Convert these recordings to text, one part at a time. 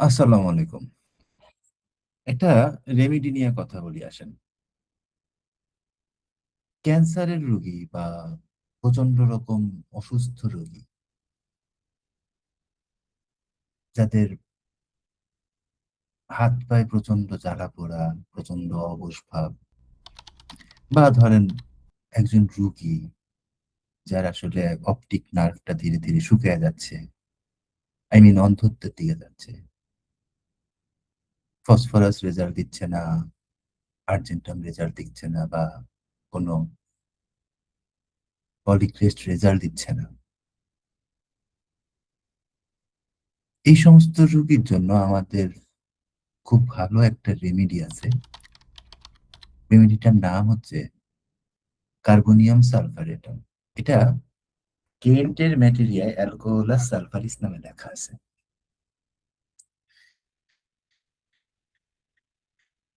আসসালামু আলাইকুম। একটা রেমেডি নিয়ে কথা বলি আসেন। ক্যান্সারের রোগী বা প্রচন্ড রকম অসুস্থ রোগী যাদের হাত পায়ে প্রচন্ড জ্বালা পোড়া, প্রচন্ড অবশ ভাব বা ধরেন একজন রোগী যার আসলে অপটিক নার্ভটা ধীরে, ধীরে শুকিয়ে যাচ্ছে। অন্ধত্বের দিকে যাচ্ছে। ফসফরাস রেজাল্ট দিচ্ছে না, আর্জেন্টাম রেজাল্ট দিচ্ছে না বা কোনো পলিক্রেস্ট রেজাল্ট দিচ্ছে না। এই সমস্ত রোগীর জন্য আমাদের খুব ভালো একটা রেমেডি আছে। রেমেডিটার নাম হচ্ছে কার্বনিয়াম সালফারেটম। এটা কেন্টের ম্যাটেরিয়ায় অ্যালকোহলাস সালফারিস নামে লেখা আছে।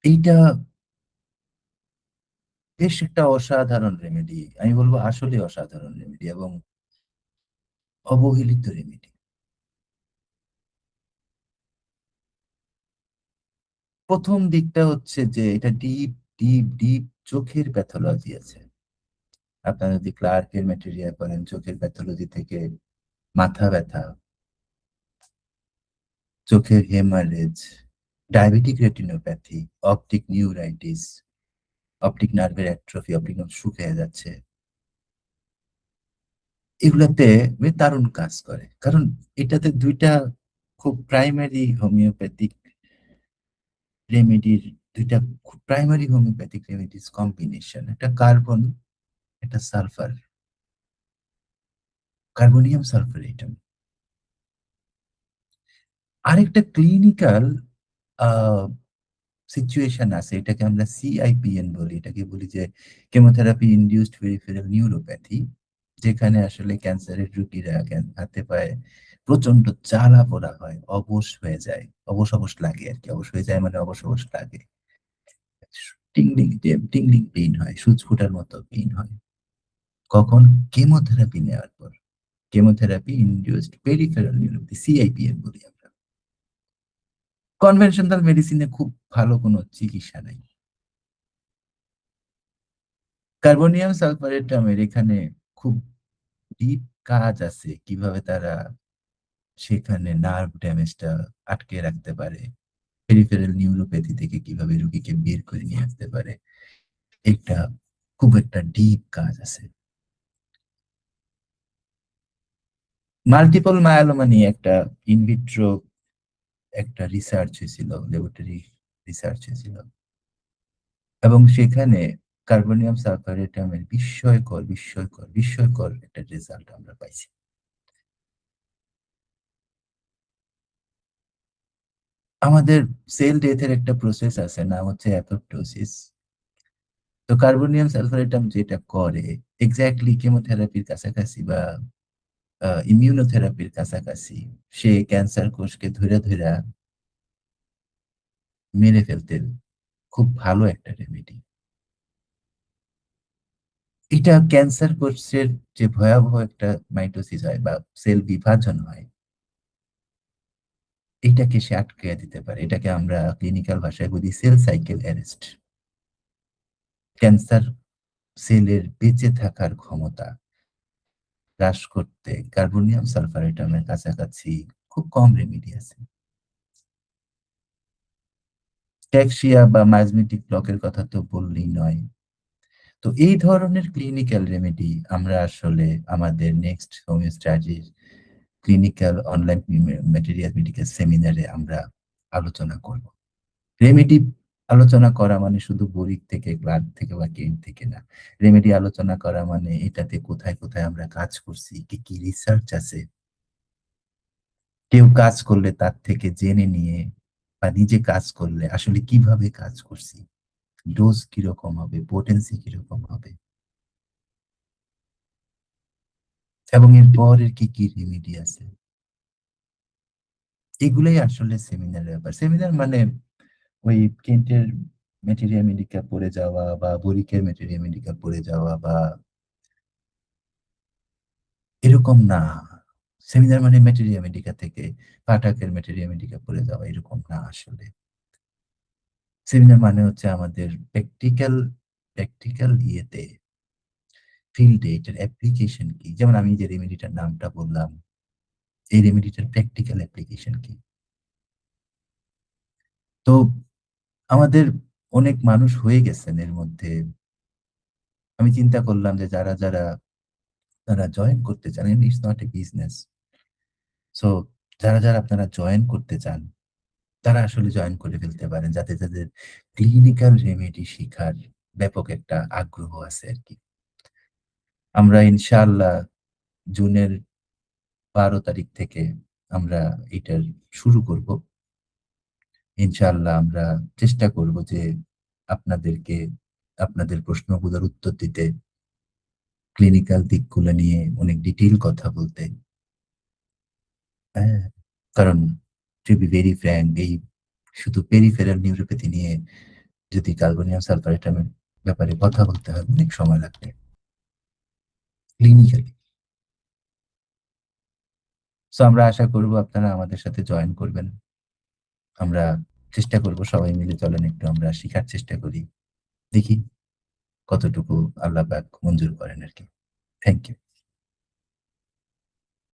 এইটা বেশ একটা অসাধারণ রেমেডি। আমি বলবো আসলে অসাধারণ রেমেডি এবং অবহেলিত রেমেডি। প্রথম দিকটা হচ্ছে যে এটা ডিপ ডিপ ডিপ চোখের প্যাথোলজি আছে। আপনারা যদি ক্লার্কের ম্যাটেরিয়া করেন চোখের প্যাথোলজি থেকে মাথা ব্যথা, চোখের haemorrhage, diabetic retinopathy, optic neuritis, optic নার্ভের অ্যাট্রফি, অপটিক নার্ভ শুকিয়ে যাচ্ছে, এগুলাতে দারুণ কাজ করে। কারণ এটাতে দুইটা খুব প্রাইমারি হোমিওপ্যাথিক রেমেডির দুইটা খুব প্রাইমারি হোমিওপ্যাথিক রেমেডিস কম্বিনেশন, একটা কার্বন, একটা সালফার, কার্বনিয়াম সালফারেটম। আরেকটা ক্লিনিক্যাল সিচুয়েশন আছে, এটাকে আমরা সিআইপিএন বলি। এটাকে বলি যে কেমোথেরাপি ইনডিউসড পেরিফেরাল নিউরোপ্যাথি, যেখানে আসলে ক্যান্সারের রোগীরা হাতে পায়ে প্রচন্ড জ্বালা পোড়া হয়, অবশ হয়ে যায়, অবশ অবশ লাগে আর কি। অবশ হয়ে যায় মানে অবশ অবশ লাগে, টিংলিং টিংলিং পেইন হয়, সূচ ফোটার মতো পেইন হয়। কখন? কেমোথেরাপি নেওয়ার পর। কেমোথেরাপি ইনডিউসড পেরিফেরাল নিউরোপ্যাথি, সিআইপিএন বলি আমরা। কনভেনশনাল মেডিসিনে খুব ভালো কোনো চিকিৎসা নাই। কার্বনিয়াম সালফারেটামের এখানে খুব ডিপ কাজ আছে, কিভাবে তারা সেখানে নার্ভ ড্যামেজটা আটকে রাখতে পারে, পেরিফেরাল নিউরোপ্যাথি থেকে কিভাবে রোগীকে বের করে নিয়ে আসতে পারে। এটা খুব একটা ডিপ কাজ আছে। মাল্টিপল মায়োলোমা নিয়ে একটা ইনভিট্রো একটা রিসার্চ হয়েছিল, ল্যাবরেটরি রিসার্চ হয়েছিল, এবং সেখানে কার্বনিয়াম সালফারেটামের বিস্ময়কর বিস্ময়কর বিস্ময়কর একটা রেজাল্ট আমরা পাইছি। আমাদের সেল ডেথের একটা প্রসেস আছে, নাম হচ্ছে অ্যাপোপ্টোসিস। তো কার্বনিয়াম সালফারেটাম যেটা করে এক্স্যাক্টলি কেমোথেরাপির কাছাকাছি বা ইমিউনোথেরাপির কাছাকাছি, সে ক্যান্সার কোষকে ধরে ধরে মেরে ফেলতে খুব ভালো একটা রেমেডি। এটা ক্যান্সার কোষের যে ভয়াবহ একটা মাইটোসিস হয় বা সেল বিভাজন হয়, এটাকে সে আটকে দিতে পারে। এটাকে আমরা ক্লিনিক্যাল ভাষায় বলি সেল সাইকেল অ্যারেস্ট। ক্যান্সার সেলের বেঁচে থাকার ক্ষমতা হ্রাস করতে কার্বনিয়াম সালফারেটামের কাছাকাছি খুব কম রেমেডি আছে। ট্যাক্সিয়া বা মাইজমেটিক ব্লকের কথা তো বললেই নয়। তো এই ধরনের ক্লিনিক্যাল রেমেডি আমরা আসলে আমাদের নেক্সট হোমিওস্ট্যাটির ক্লিনিক্যাল অনলাইন ম্যাটেরিয়াল মেডিকেল সেমিনারে আমরা আলোচনা করব। রেমেডি আলোচনা করা মানে শুধু বড়ি থেকে, ব্লাড থেকে বা কেন্ট থেকে না। রেমেডি আলোচনা করা মানে এটাতে কোথায়, কোথায় আমরা কাজ করছি, কি, কি রিসার্চ আছে। কেউ কাজ করলে তার থেকে জেনে নিয়ে বা নিজে কাজ করলে আসলে কিভাবে কাজ করছি, ডোজ কিরকম হবে, পোটেনসি কিরকম হবে এবং এর পরের কি, কি রেমেডি আছে। এগুলাই আসলে সেমিনারের ব্যাপার। সেমিনার মানে ওই কেন্টের ম্যাটেরিয়া মেডিকা পড়ে যাওয়া বা বরিকের ম্যাটেরিয়া মেডিকা পড়ে যাওয়া বা এরকম না। সেমিনার মানে ম্যাটেরিয়া মেডিকা থেকে পাঠকের ম্যাটেরিয়া মেডিকা পড়ে যাওয়া এরকম না আসলে। সেমিনার মানে হচ্ছে আমাদের প্র্যাকটিক্যাল ইয়েতে ফিল্ডে এটার অ্যাপ্লিকেশন কি? যেমন আমি যে রেমেডিটার নামটা বললাম, এই রেমেডিটার প্র্যাকটিক্যাল অ্যাপ্লিকেশন কি? তো আমাদের অনেক মানুষ হয়ে গেছেন এর মধ্যে। আমি চিন্তা করলাম যে যারা তারা জয়েন করতে চান, and it's not a business. So যারা আপনারা জয়েন করতে চান, তারা আসলে জয়েন করে ফেলতে পারেন। যাতে তাদের ক্লিনিক্যাল রেমেডি শিখার ব্যাপক একটা আগ্রহ আছে আরকি। আমরা ইনশাআল্লাহ জুনের ১২ তারিখ থেকে আমরা এটার শুরু করব। ইনশাআল্লাহ আমরা চেষ্টা করব যে আপনাদেরকে আপনাদের প্রশ্নগুলোর উত্তর দিতে, ক্লিনিক্যাল দিকগুলো নিয়ে অনেক ডিটেইল কথা বলতে। হ্যাঁ? কারণ to be very frank এই শুধু পেরিফেরাল নিউরোপ্যাথি নিয়ে যদি কার্বনিয়াম সালফারেটামের ব্যাপারে কথা বলতে হয় অনেক সময় লাগবে। ক্লিনিক্যালি। সো আমরা আশা করব আপনারা আমাদের সাথে জয়েন করবেন। আমরা চেষ্টা করব সবাই মিলে চলেন একটু আমরা শিখার চেষ্টা করি। দেখি কতটুকু আল্লাহ পাক মঞ্জুর করেন আরকি। Thank you.